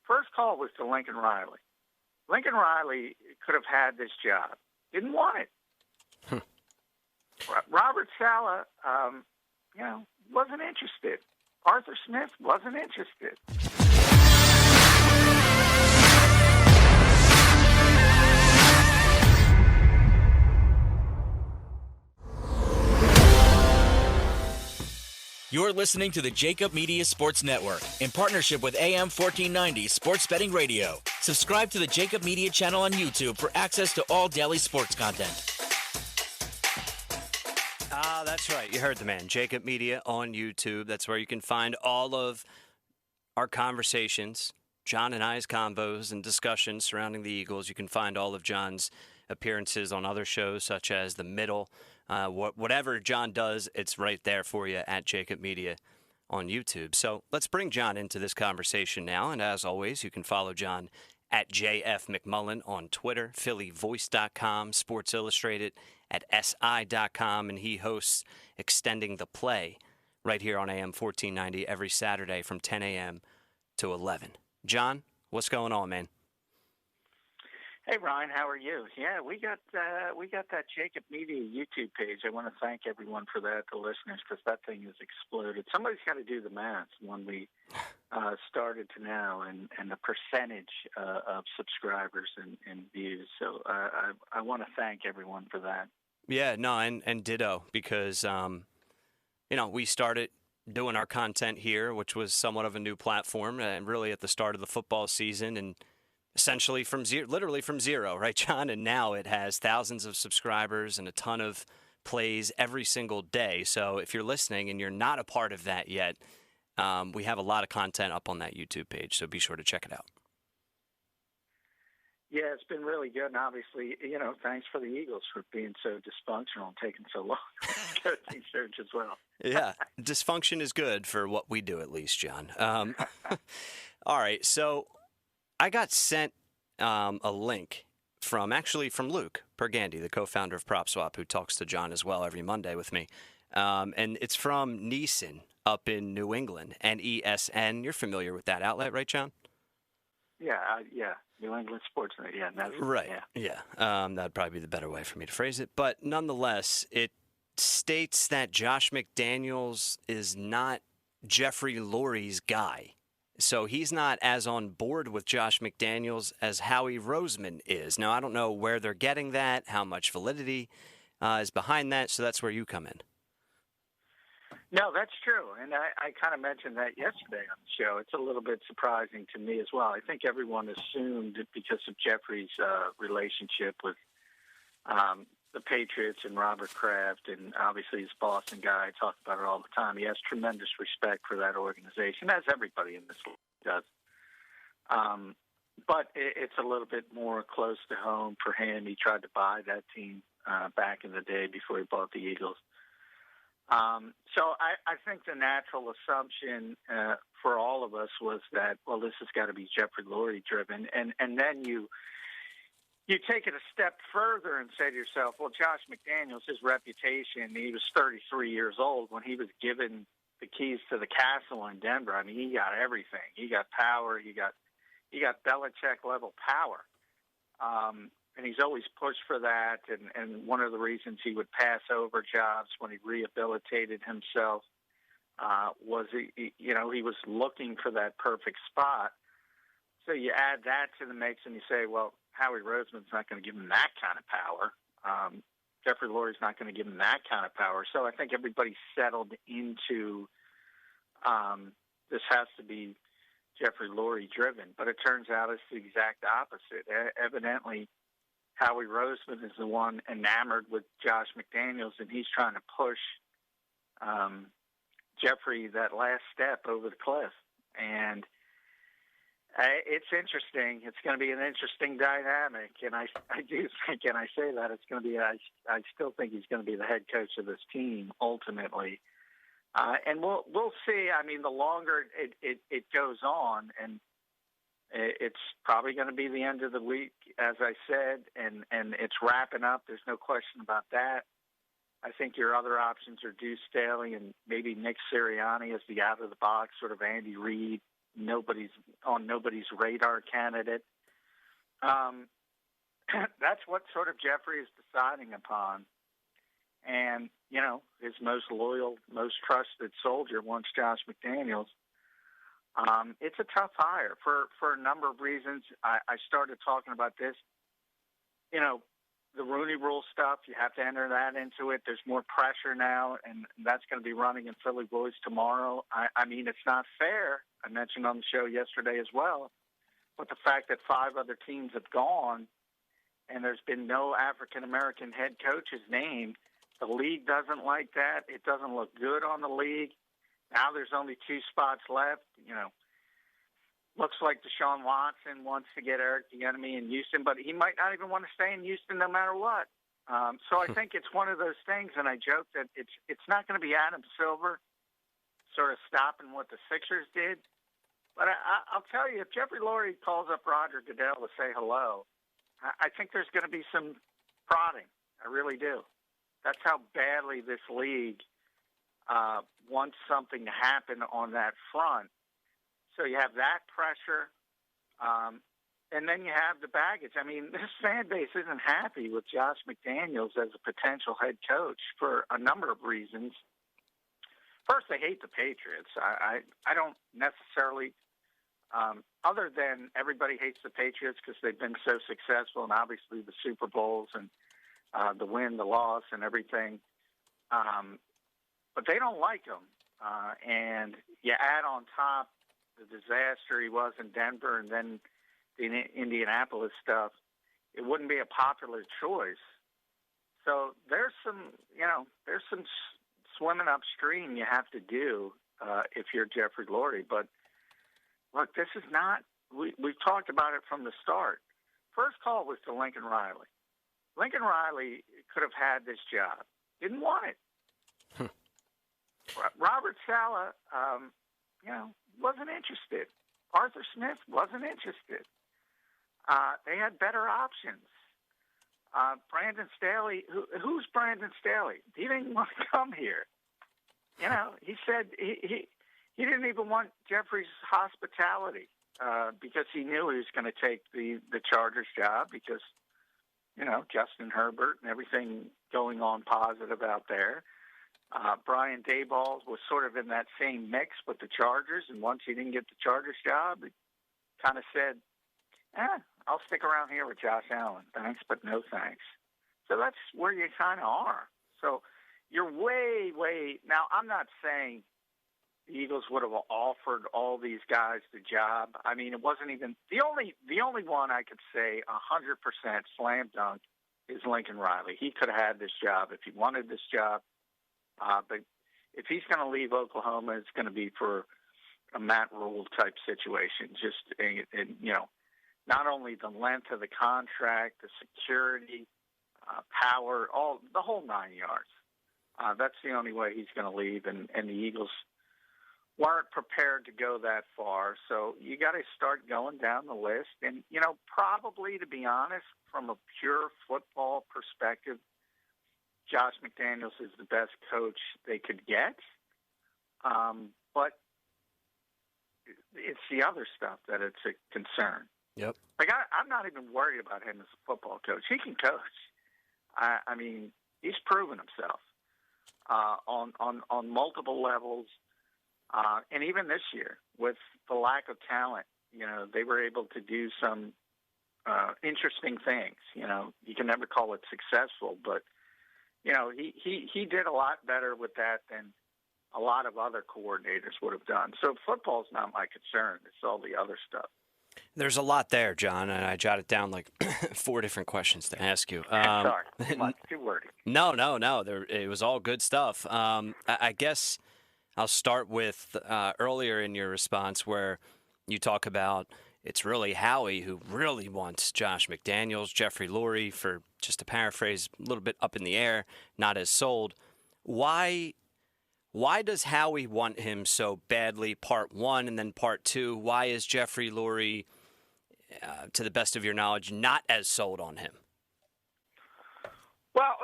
First call was to Lincoln Riley. Lincoln Riley could have had this job. Didn't want it. Robert Saleh, wasn't interested. Arthur Smith wasn't interested. You're listening to the Jacob Media Sports Network in partnership with AM 1490 Sports Betting Radio. Subscribe to the Jacob Media channel on YouTube for access to all daily sports content. That's right. You heard the man. Jacob Media on YouTube. That's where you can find all of our conversations, John and I's combos and discussions surrounding the Eagles. You can find all of John's appearances on other shows such as The Middle. Whatever John does, it's right there for you at Jacob Media on YouTube. So let's bring John into this conversation now. And as always, you can follow John at JF McMullen on Twitter, PhillyVoice.com, Sports Illustrated at SI.com, and he hosts Extending the Play right here on AM 1490 every Saturday from 10 a.m. to 11. John, what's going on, man? Hey, Ryan, how are you? Yeah, we got that Jacob Media YouTube page. I want to thank everyone for that, the listeners, because that thing has exploded. Somebody's got to do the math when we started to now and the percentage of subscribers and views. So I want to thank everyone for that. Yeah, no, and ditto, because, we started doing our content here, which was somewhat of a new platform, and really at the start of the football season, and essentially literally from zero, right, John? And now it has thousands of subscribers and a ton of plays every single day. So if you're listening and you're not a part of that yet, we have a lot of content up on that YouTube page, so be sure to check it out. Yeah, it's been really good, and obviously, thanks for the Eagles for being so dysfunctional and taking so long to get things search as well. Yeah, dysfunction is good for what we do, at least, John. All right, so I got sent a link from Luke Pergandy, the co-founder of PropSwap, who talks to John as well every Monday with me. And it's from Neeson up in New England, NESN. You're familiar with that outlet, right, John? Yeah. New England Sports. Yeah, that's right. Yeah. That'd probably be the better way for me to phrase it. But nonetheless, it states that Josh McDaniels is not Jeffrey Lurie's guy. So he's not as on board with Josh McDaniels as Howie Roseman is. Now, I don't know where they're getting that, how much validity is behind that, so that's where you come in. No, that's true, and I kind of mentioned that yesterday on the show. It's a little bit surprising to me as well. I think everyone assumed because of Jeffrey's relationship with the Patriots and Robert Kraft, and obviously he's a Boston guy. I talk about it all the time. He has tremendous respect for that organization, as everybody in this league does. But it's a little bit more close to home for him. He tried to buy that team back in the day before he bought the Eagles. So I think the natural assumption for all of us was that, well, this has got to be Jeffrey Lurie driven. And then you take it a step further and say to yourself, well, Josh McDaniels, his reputation, he was 33 years old when he was given the keys to the castle in Denver. I mean, he got everything. He got power. He got Belichick-level power. And he's always pushed for that. And one of the reasons he would pass over jobs when he rehabilitated himself was, he was looking for that perfect spot. So you add that to the mix and you say, well, Howie Roseman's not going to give him that kind of power. Jeffrey Lurie's not going to give him that kind of power. So I think everybody settled into this has to be Jeffrey Lurie driven. But it turns out it's the exact opposite. Evidently, Howie Roseman is the one enamored with Josh McDaniels, and he's trying to push Jeffrey that last step over the cliff. And it's interesting. It's going to be an interesting dynamic, and I do think, and I say that it's going to be. I still think he's going to be the head coach of this team ultimately, and we'll see. I mean, the longer it goes on, and it's probably going to be the end of the week, as I said, and it's wrapping up. There's no question about that. I think your other options are Deuce Staley and maybe Nick Sirianni as the out-of-the-box sort of Andy Reid nobody's radar candidate. That's what sort of Jeffrey is deciding upon. And, his most loyal, most trusted soldier wants Josh McDaniels. It's a tough hire for a number of reasons. I started talking about this. The Rooney Rule stuff, you have to enter that into it. There's more pressure now, and that's going to be running in Philly Boys tomorrow. I mean, it's not fair. I mentioned on the show yesterday as well. But the fact that 5 other teams have gone and there's been no African-American head coaches named, the league doesn't like that. It doesn't look good on the league. Now there's only 2 spots left. Looks like Deshaun Watson wants to get Eric Bieniemy in Houston, but he might not even want to stay in Houston no matter what. So I think it's one of those things, and I joke that it's not going to be Adam Silver sort of stopping what the Sixers did. But I'll tell you, if Jeffrey Lurie calls up Roger Goodell to say hello, I think there's going to be some prodding. I really do. That's how badly this league wants something to happen on that front. So you have that pressure, and then you have the baggage. I mean, this fan base isn't happy with Josh McDaniels as a potential head coach for a number of reasons. First, they hate the Patriots. I don't necessarily, other than everybody hates the Patriots because they've been so successful, and obviously the Super Bowls and the win, the loss, and everything. But they don't like him. And you add on top the disaster he was in Denver and then the Indianapolis stuff, it wouldn't be a popular choice. So there's some swimming upstream you have to do if you're Jeffrey Lurie. But look, this is not. We've talked about it from the start. First call was to Lincoln Riley. Lincoln Riley could have had this job. Didn't want it. Robert Saleh, wasn't interested. Arthur Smith wasn't interested. They had better options. Brandon Staley, who's Brandon Staley? He didn't want to come here. He said he didn't even want Jeffrey's hospitality because he knew he was going to take the Chargers job because, Justin Herbert and everything going on positive out there. Brian Daboll was sort of in that same mix with the Chargers, and once he didn't get the Chargers job, he kind of said, I'll stick around here with Josh Allen. Thanks, but no thanks. So that's where you kind of are. So you're way, way – now, I'm not saying the Eagles would have offered all these guys the job. I mean, it wasn't even – the only one I could say 100% slam dunk is Lincoln Riley. He could have had this job if he wanted this job. But if he's going to leave Oklahoma, it's going to be for a Matt Rule type situation. Just, not only the length of the contract, the security, power, the whole 9 yards. That's the only way he's going to leave, and the Eagles weren't prepared to go that far. So you got to start going down the list. And, probably, to be honest, from a pure football perspective, Josh McDaniels is the best coach they could get. But it's the other stuff that it's a concern. Yep. Like, I'm not even worried about him as a football coach. He can coach. I mean, he's proven himself on multiple levels. And even this year, with the lack of talent, they were able to do some interesting things. You can never call it successful, but he did a lot better with that than a lot of other coordinators would have done. So football's not my concern. It's all the other stuff. There's a lot there, John, and I jotted down like 4 different questions to ask you. Sorry, too wordy. No. It was all good stuff. I guess I'll start with earlier in your response where you talk about it's really Howie who really wants Josh McDaniels, Jeffrey Lurie, for just to paraphrase, a little bit up in the air, not as sold. Why does Howie want him so badly, part one, and then part two? Why is Jeffrey Lurie, to the best of your knowledge, not as sold on him? Well,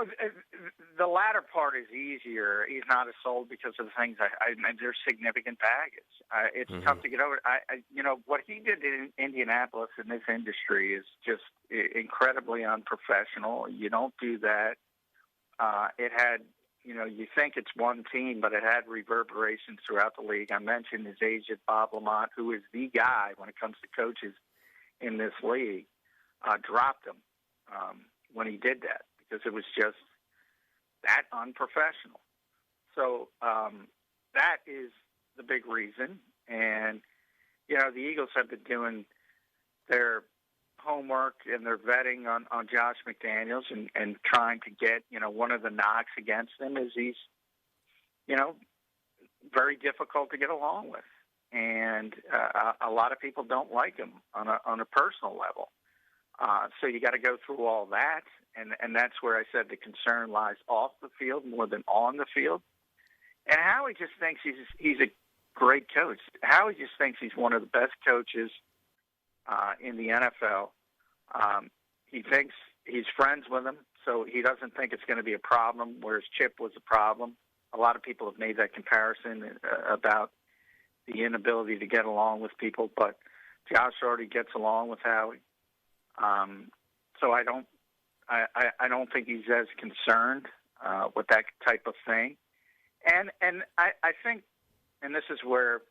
the latter part is easier. He's not as sold because of the things there's significant baggage. It's tough to get over. What he did in Indianapolis in this industry is just incredibly unprofessional. You don't do that. It had, you think it's one team, but it had reverberations throughout the league. I mentioned his agent, Bob Lamont, who is the guy when it comes to coaches in this league, dropped him when he did that, because it was just that unprofessional. So that is the big reason. And, the Eagles have been doing their homework and their vetting on Josh McDaniels and trying to get, one of the knocks against him is he's, very difficult to get along with. And a lot of people don't like him on a personal level. So you got to go through all that. And that's where I said the concern lies off the field more than on the field. And Howie just thinks he's a great coach. Howie just thinks he's one of the best coaches in the NFL. He thinks he's friends with him, so he doesn't think it's going to be a problem, whereas Chip was a problem. A lot of people have made that comparison about the inability to get along with people, but Josh already gets along with Howie. So I don't think he's as concerned with that type of thing. And I think, and this is where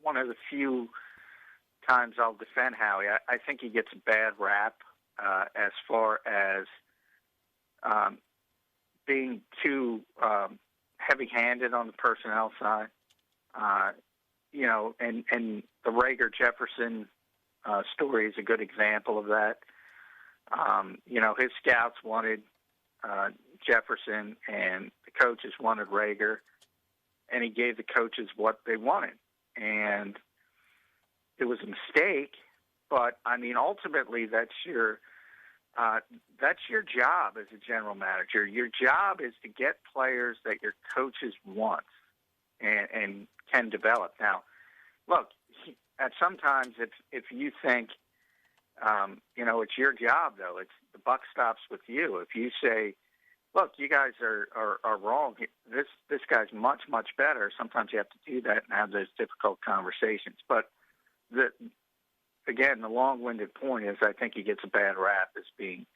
one of the few times I'll defend Howie, I think he gets a bad rap as far as being too heavy-handed on the personnel side. And the Rager-Jefferson story is a good example of that. His scouts wanted Jefferson, and the coaches wanted Rager, and he gave the coaches what they wanted. And it was a mistake, but ultimately that's your job as a general manager. Your job is to get players that your coaches want and can develop. Now, look, at sometimes if you think, it's your job though. It's the buck stops with you. If you say, look, you guys are wrong. This guy's much, much better. Sometimes you have to do that and have those difficult conversations. But the long-winded point is I think he gets a bad rap as being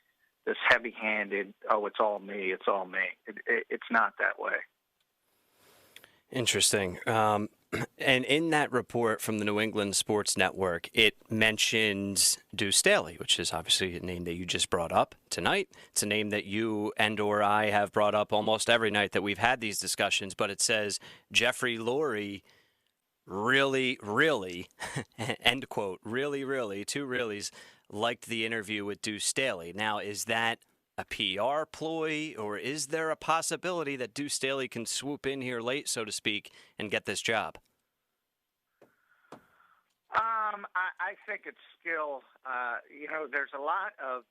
this heavy-handed, it's all me, it's all me. It's not that way. Interesting. And in that report from the New England Sports Network, it mentions Deuce Staley, which is obviously a name that you just brought up tonight. It's a name that you and or I have brought up almost every night that we've had these discussions, but it says Jeffrey Lurie really, really, end quote, really, really, two reallys, liked the interview with Deuce Staley. Now, is that a PR ploy, or is there a possibility that Deuce Staley can swoop in here late, so to speak, and get this job? I think it's still, there's a lot of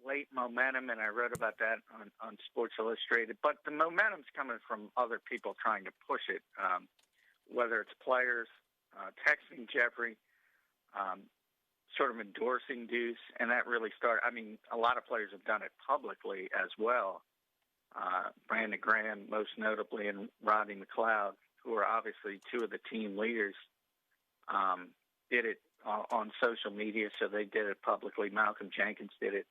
late momentum, and I wrote about that on Sports Illustrated, but the momentum's coming from other people trying to push it, whether it's players texting Jeffrey, sort of endorsing Deuce, and that really started. A lot of players have done it publicly as well. Brandon Graham, most notably, and Rodney McLeod, who are obviously two of the team leaders, did it on social media, so they did it publicly. Malcolm Jenkins did it.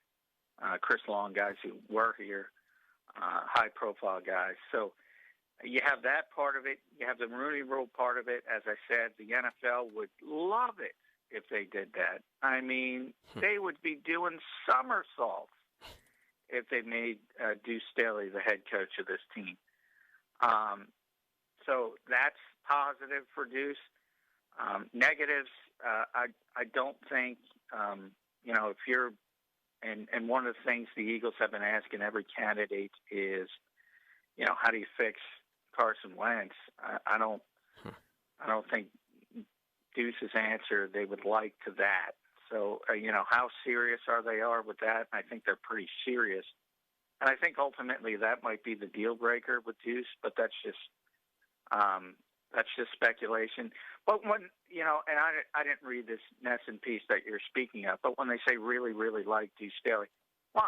Chris Long, guys who were here, high-profile guys. So you have that part of it. You have the Rooney Rule part of it. As I said, the NFL would love it if they did that. They would be doing somersaults if they made Deuce Staley the head coach of this team. So that's positive for Deuce. Negatives, I don't think, if you're, and one of the things the Eagles have been asking every candidate is, how do you fix Carson Wentz? I don't think Deuce's answer they would like to that. So, how serious are they with that? I think they're pretty serious. And I think ultimately that might be the deal breaker with Deuce, but that's just speculation. But when, and I didn't read this Nesson piece that you're speaking of, but when they say really, really like Deuce Staley, well,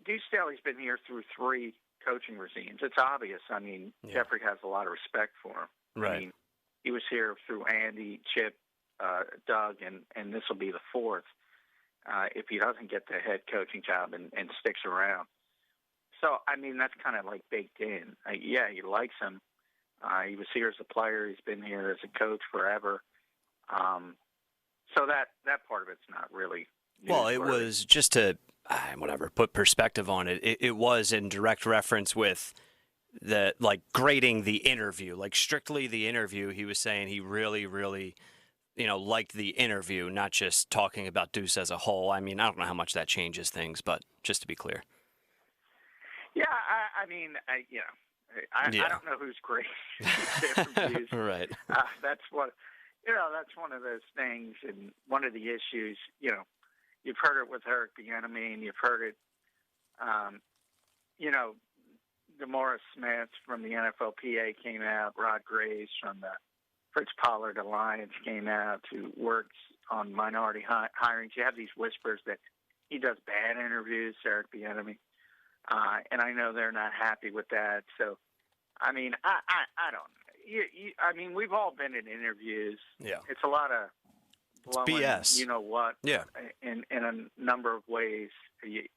Deuce Staley's been here through 3 coaching regimes. It's obvious. I mean, Jeffrey has a lot of respect for him. Right. I mean, he was here through Andy, Chip, Doug, and this will be the 4th if he doesn't get the head coaching job and sticks around. So, I mean, that's kind of like baked in. Yeah, he likes him. He was here as a player. He's been here as a coach forever. So that part of it's not really newsworthy. Well, it was just to, put perspective on it. It was in direct reference with the, like, grading the interview, like strictly the interview. He was saying he really, really, liked the interview, not just talking about Deuce as a whole. I mean, I don't know how much that changes things, but just to be clear. Yeah, I don't know who's great. Right. That's one of those things, and one of the issues. You've heard it with Eric Bieniemy, and you've heard it. DeMaurice Smith from the NFLPA came out. Rod Graves from the Fritz Pollard Alliance came out, who works on minority hirings. You have these whispers that he does bad interviews, Eric Bieniemy. And I know they're not happy with that. So, I mean, I don't. We've all been in interviews. Yeah. It's a lot of blowing, BS. You know what? Yeah. In a number of ways.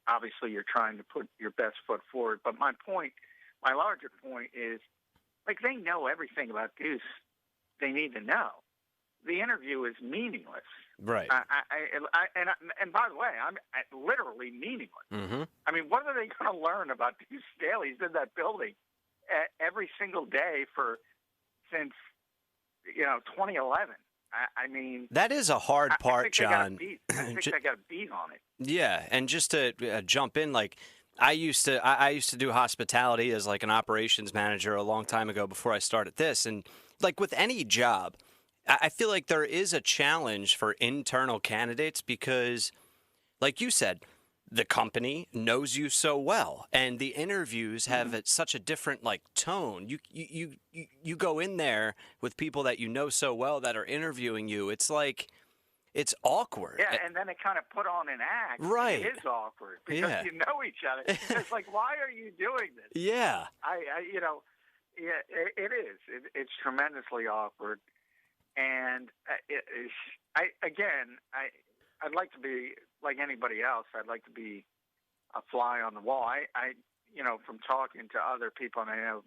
Obviously, you're trying to put your best foot forward. But my larger point is, like, they know everything about Deuce they need to know. The interview is meaningless. Right. And by the way, I'm literally meaningless. Mm-hmm. I mean, what are they going to learn about Deuce Staley? He's in that building every single day since 2011. I mean, that is a hard part, John. I think they got a beat on it. Yeah, and just to jump in, like, I used to do hospitality as like an operations manager a long time ago before I started this, and like with any job, I feel like there is a challenge for internal candidates because, like you said, the company knows you so well, and the interviews have such a different like tone. You go in there with people that you know so well that are interviewing you. It's like it's awkward. Yeah, and then it kind of put on an act. Right. It is awkward because you know each other. It's like, why are you doing this? Yeah. It is. It's tremendously awkward. And I'd like to be like anybody else. I'd like to be a fly on the wall. I from talking to other people, and I know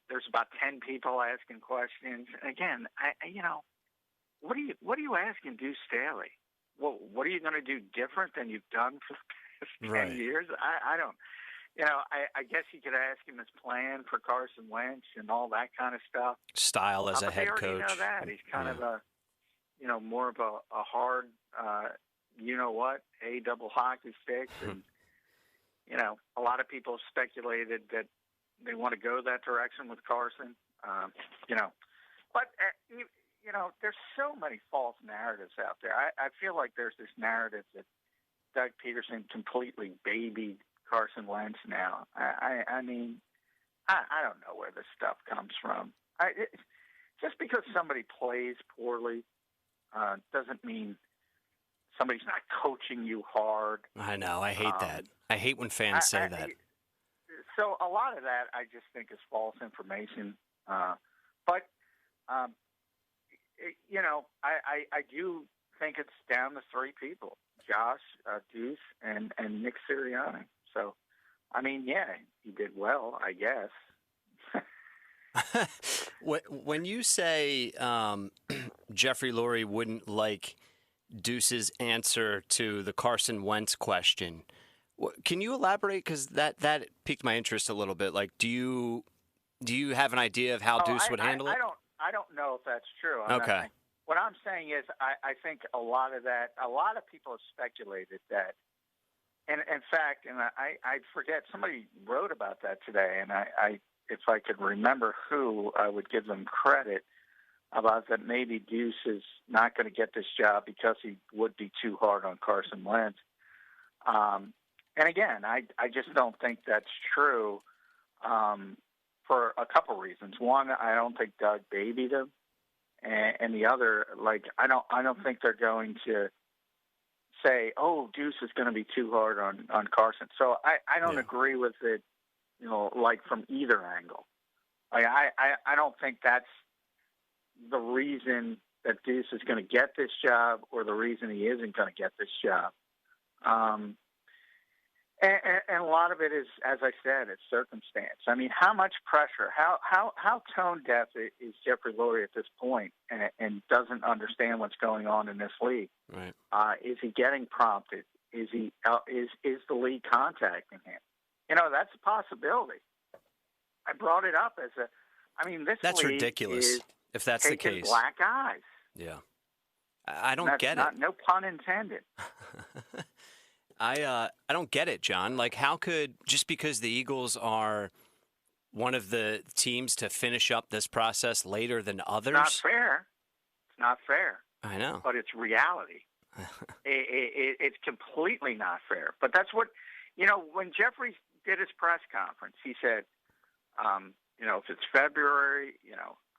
there's about 10 people asking questions. And again, what are you asking Deuce Staley? Well, what are you going to do different than you've done for the past 10 years? I don't. I guess you could ask him his plan for Carson Wentz and all that kind of stuff. Style as a head coach. They already know that. He's kind of more of a hard, a double hockey sticks. And, a lot of people speculated that they want to go that direction with Carson. But, there's so many false narratives out there. I feel like there's this narrative that Doug Peterson completely babied Carson Wentz now. I mean, I don't know where this stuff comes from. Just because somebody plays poorly doesn't mean somebody's not coaching you hard. I know. I hate that. I hate when fans say that. So a lot of that I just think is false information. I do think it's down to 3 people: Josh, Deuce, and Nick Sirianni. So, I mean, yeah, he did well, I guess. When you say Jeffrey Lurie wouldn't like Deuce's answer to the Carson Wentz question, can you elaborate? Because that piqued my interest a little bit. Like, do you have an idea of how Deuce would handle it? I don't know if that's true. Okay. What I'm saying is I think a lot of people have speculated that. And in fact, and I forget, somebody wrote about that today, and I if I could remember who, I would give them credit about that maybe Deuce is not going to get this job because he would be too hard on Carson Wentz. And again, I just don't think that's true for a couple reasons. One, I don't think Doug babied him, and the other, like, I don't think they're going to say, oh, Deuce is going to be too hard on Carson. So I don't agree with it, like from either angle. I don't think that's the reason that Deuce is going to get this job or the reason he isn't going to get this job. And a lot of it is, as I said, it's circumstance. I mean, how much pressure, how tone deaf is Jeffrey Lurie at this point and doesn't understand what's going on in this league? Right. Is he getting prompted? Is the league contacting him? That's a possibility. I brought it up as that's league ridiculous. Is if that's the case, black eyes. Yeah, I don't get it. No pun intended. I don't get it, John. Like, how could, just because the Eagles are one of the teams to finish up this process later than others? It's not fair. I know. But it's reality. It's completely not fair. But that's what, when Jeffrey did his press conference, he said, if it's February,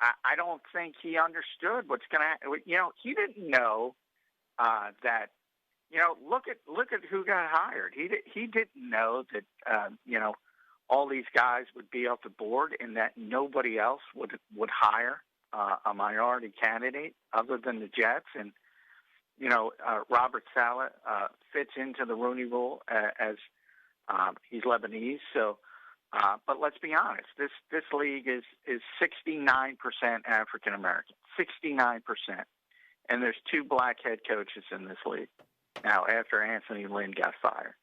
I don't think he understood what's going to, he didn't know that. Look at who got hired. He didn't know that all these guys would be off the board and that nobody else would hire a minority candidate other than the Jets. And Robert Saleh fits into the Rooney Rule as he's Lebanese. So, but let's be honest, this league is 69% African American, 69%, and there's 2 black head coaches in this league. Now, after Anthony Lynn got fired.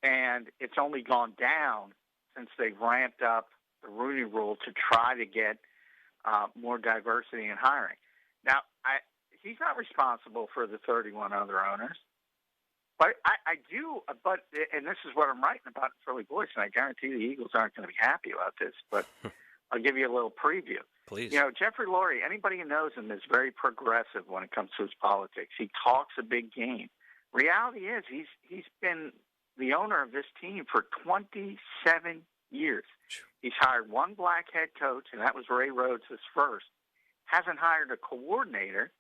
And it's only gone down since they've ramped up the Rooney Rule to try to get more diversity in hiring. Now, he's not responsible for the 31 other owners. But I do, and this is what I'm writing about in Philly Voice, and I guarantee the Eagles aren't going to be happy about this, but I'll give you a little preview. Please. Jeffrey Lurie, anybody who knows him is very progressive when it comes to his politics. He talks a big game. Reality is he's been the owner of this team for 27 years. He's hired 1 black head coach, and that was Ray Rhodes' first. Hasn't hired a coordinator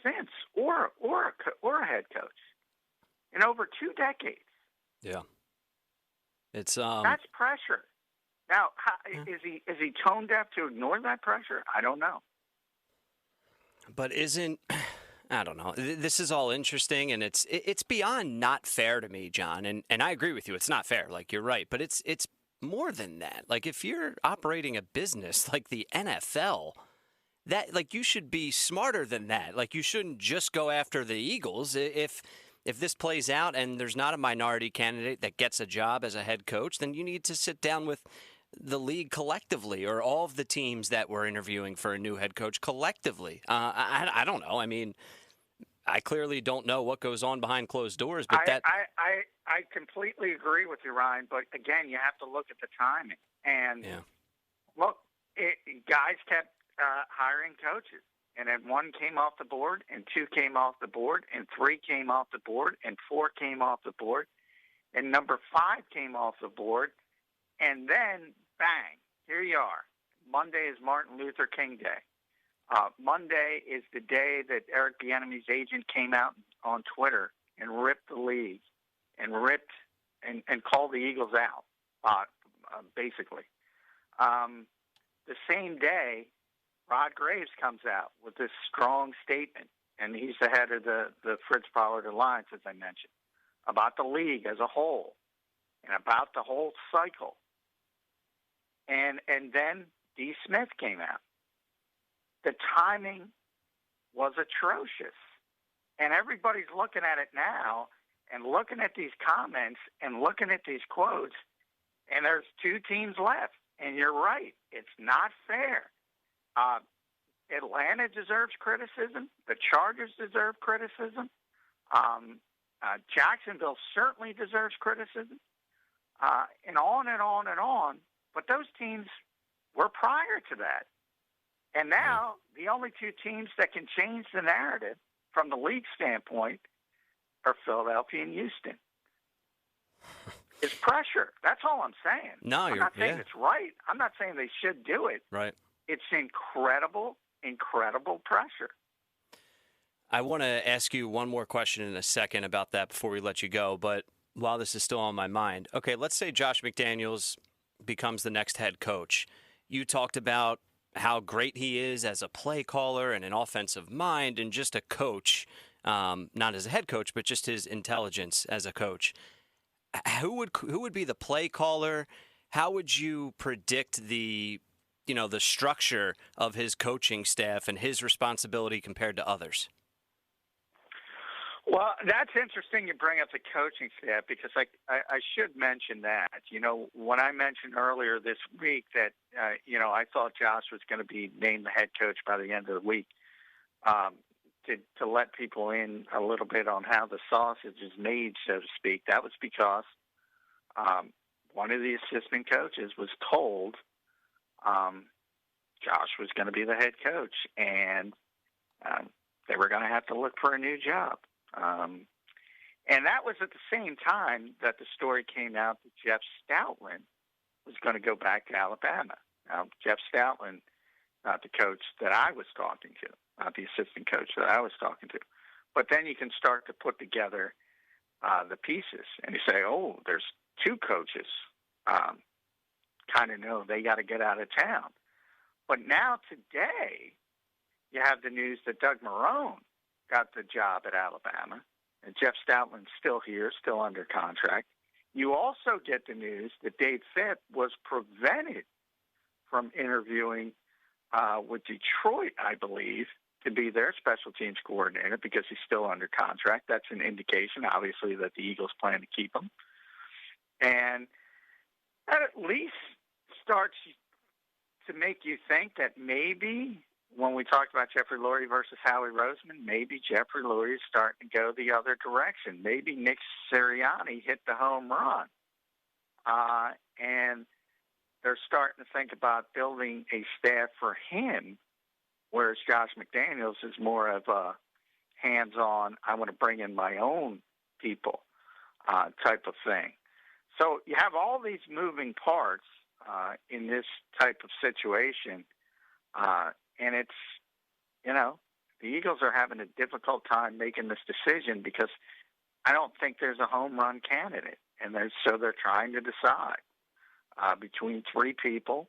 since, or a head coach in over 2 decades. Yeah, it's that's pressure. Now, is he tone deaf to ignore that pressure? I don't know. But I don't know. This is all interesting, and it's beyond not fair to me, John. And I agree with you. It's not fair. Like, you're right. But it's more than that. Like, if you're operating a business like the NFL, that, like, you should be smarter than that. Like, you shouldn't just go after the Eagles. If this plays out and there's not a minority candidate that gets a job as a head coach, then you need to sit down with the league collectively, or all of the teams that were interviewing for a new head coach collectively. I don't know. I mean, I clearly don't know what goes on behind closed doors, but I completely agree with you, Ryan. But again, you have to look at the timing. And look, guys kept hiring coaches, and then 1 came off the board, and 2 came off the board, and 3 came off the board, and 4 came off the board, and number 5 came off the board, and then bang, here you are. Monday is Martin Luther King Day. Monday is the day that Eric Bieniemy's agent came out on Twitter and ripped the league and called the Eagles out, basically. The same day, Rod Graves comes out with this strong statement, and he's the head of the Fritz Pollard Alliance, as I mentioned, about the league as a whole and about the whole cycle. And then D. Smith came out. The timing was atrocious. And everybody's looking at it now and looking at these comments and looking at these quotes, and there's 2 teams left. And you're right. It's not fair. Atlanta deserves criticism. The Chargers deserve criticism. Jacksonville certainly deserves criticism. And on and on and on. But those teams were prior to that. And now the only 2 teams that can change the narrative from the league standpoint are Philadelphia and Houston. It's pressure. That's all I'm saying. No, I'm not saying it's right. I'm not saying they should do it. Right. It's incredible, incredible pressure. I want to ask you one more question in a second about that before we let you go. But while this is still on my mind, okay, let's say Josh McDaniels becomes the next head coach. You talked about how great he is as a play caller and an offensive mind and just a coach, not as a head coach, but just his intelligence as a coach. Who would be the play caller? How would you predict the structure of his coaching staff and his responsibility compared to others? Well, that's interesting you bring up the coaching staff because I should mention that. When I mentioned earlier this week that, I thought Josh was going to be named the head coach by the end of the week, to let people in a little bit on how the sausage is made, so to speak, that was because one of the assistant coaches was told Josh was going to be the head coach, and they were going to have to look for a new job. And that was at the same time that the story came out that Jeff Stoutland was going to go back to Alabama. Now, Jeff Stoutland, not the coach that I was talking to, not the assistant coach that I was talking to. But then you can start to put together the pieces, and you say, oh, there's two coaches. Kind of know they got to get out of town. But now today, you have the news that Doug Marrone got the job at Alabama, and Jeff Stoutland's still here, still under contract. You also get the news that Dave Fipp was prevented from interviewing with Detroit, I believe, to be their special teams coordinator because he's still under contract. That's an indication, obviously, that the Eagles plan to keep him. And that at least starts to make you think that maybe when we talked about Jeffrey Lurie versus Howie Roseman, maybe Jeffrey Lurie is starting to go the other direction. Maybe Nick Sirianni hit the home run. And they're starting to think about building a staff for him, whereas Josh McDaniels is more of a hands-on, I want to bring in my own people type of thing. So you have all these moving parts in this type of situation, and it's, the Eagles are having a difficult time making this decision because I don't think there's a home run candidate, and so they're trying to decide between three people,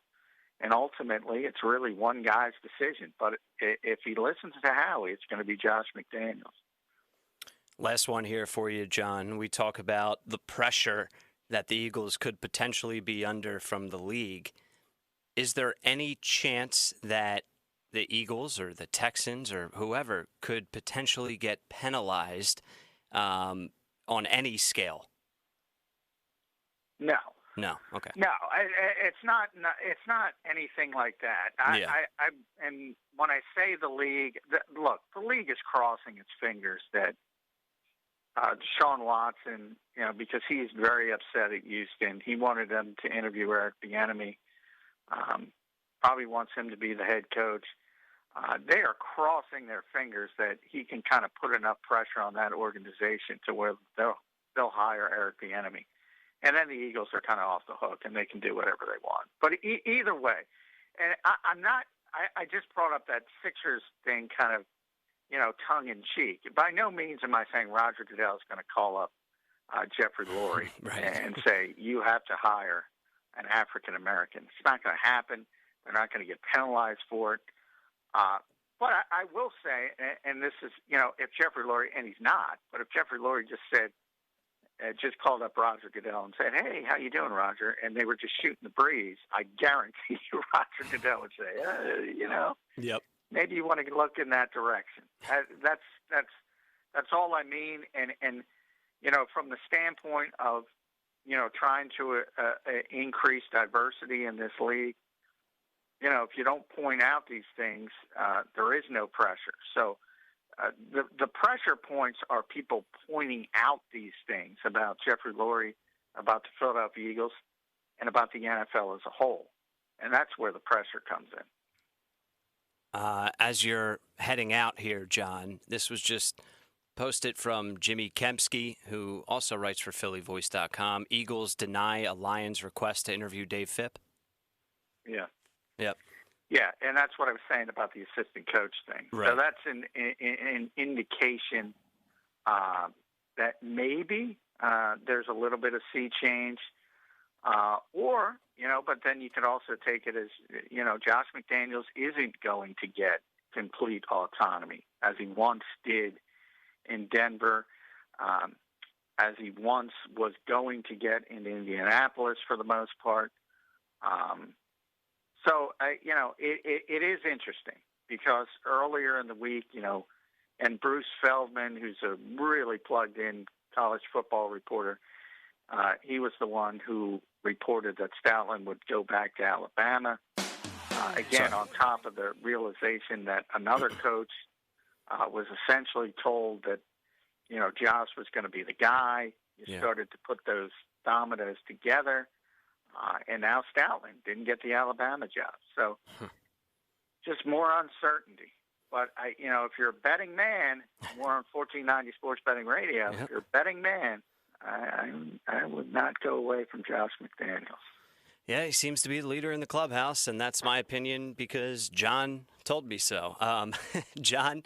and ultimately it's really one guy's decision. But if he listens to Howie, it's going to be Josh McDaniels. Last one here for you, John. We talk about the pressure that the Eagles could potentially be under from the league. Is there any chance that the Eagles or the Texans or whoever could potentially get penalized on any scale? No. No. Okay. No, it's not anything like that. And when I say the league, look, the league is crossing its fingers that Deshaun Watson, because he's very upset at Houston. He wanted them to interview Eric Bieniemy. Probably wants him to be the head coach. They are crossing their fingers that he can kind of put enough pressure on that organization to where they'll hire Eric Bieniemy. And then the Eagles are kind of off the hook, and they can do whatever they want. But either way, and I just brought up that Sixers thing kind of, tongue-in-cheek. By no means am I saying Roger Goodell is going to call up Jeffrey Lurie right. and say, you have to hire an African-American. It's not going to happen. They're not going to get penalized for it. But I will say, and this is, if Jeffrey Lurie, and he's not, but if Jeffrey Lurie just called up Roger Goodell and said, hey, how you doing, Roger? And they were just shooting the breeze, I guarantee you Roger Goodell would say, Yep. Maybe you want to look in that direction. That's all I mean. And from the standpoint of, trying to increase diversity in this league, if you don't point out these things, there is no pressure. So the pressure points are people pointing out these things about Jeffrey Lurie, about the Philadelphia Eagles, and about the NFL as a whole. And that's where the pressure comes in. As you're heading out here, John, this was just posted from Jimmy Kempski, who also writes for PhillyVoice.com. Eagles deny a Lions request to interview Dave Fipp. Yeah. Yep. Yeah, and that's what I was saying about the assistant coach thing. Right. So that's an indication that maybe there's a little bit of sea change. Or, but then you could also take it as, Josh McDaniels isn't going to get complete autonomy as he once did in Denver, as he once was going to get in Indianapolis for the most part. So, it is interesting because earlier in the week, and Bruce Feldman, who's a really plugged-in college football reporter, he was the one who reported that Stoutland would go back to Alabama. Again, on top of the realization that another coach was essentially told that, Josh was going to be the guy. You started to put those dominoes together. And now Stoutland didn't get the Alabama job. So just more uncertainty. But, if you're a betting man, more on 1490 Sports Betting Radio, if you're a betting man, I would not go away from Josh McDaniels. Yeah, he seems to be the leader in the clubhouse, and that's my opinion because John told me so. John,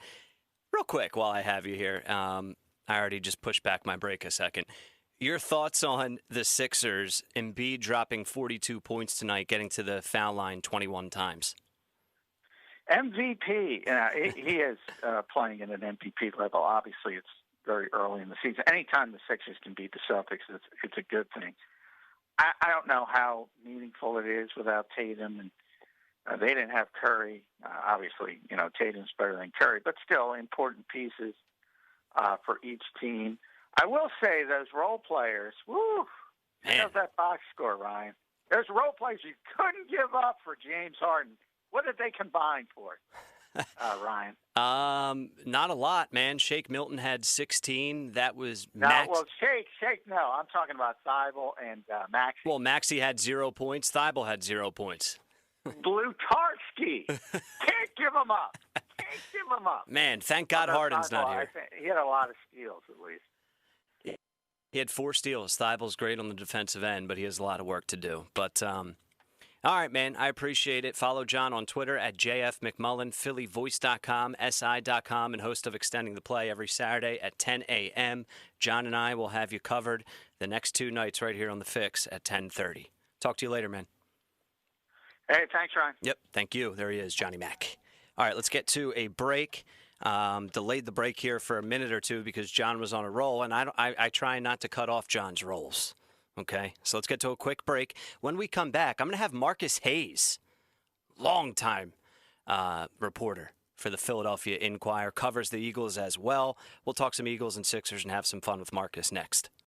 real quick while I have you here, I already just pushed back my break a second. Your thoughts on the Sixers, Embiid dropping 42 points tonight, getting to the foul line 21 times? MVP. He is playing at an MVP level. Obviously, it's very early in the season. Anytime the Sixers can beat the Celtics, it's a good thing. I don't know how meaningful it is without Tatum, and they didn't have Curry. Obviously, Tatum's better than Curry, but still important pieces for each team. I will say those role players, there's that box score, Ryan. There's role players you couldn't give up for James Harden. What did they combine for, Ryan? Not a lot, man. Shake Milton had 16. That was Max. No, well, Shake, no. I'm talking about Thibault and Maxey. Well, Maxey had 0 points. Thibault had 0 points. Blutarski. Can't give him up. Can't give him up. Man, thank God Harden's not here. He had a lot of steals, at least. He had 4 steals. Thibault's great on the defensive end, but he has a lot of work to do. But, all right, man, I appreciate it. Follow John on Twitter at JFMcMullen, PhillyVoice.com, SI.com, and host of Extending the Play every Saturday at 10 a.m. John and I will have you covered the next 2 nights right here on The Fix at 10:30. Talk to you later, man. Hey, thanks, Ryan. Yep, thank you. There he is, Johnny Mac. All right, let's get to a break. Delayed the break here for a minute or two because John was on a roll, and I try not to cut off John's rolls. Okay, so let's get to a quick break. When we come back, I'm going to have Marcus Hayes, longtime reporter for the Philadelphia Inquirer, covers the Eagles as well. We'll talk some Eagles and Sixers and have some fun with Marcus next.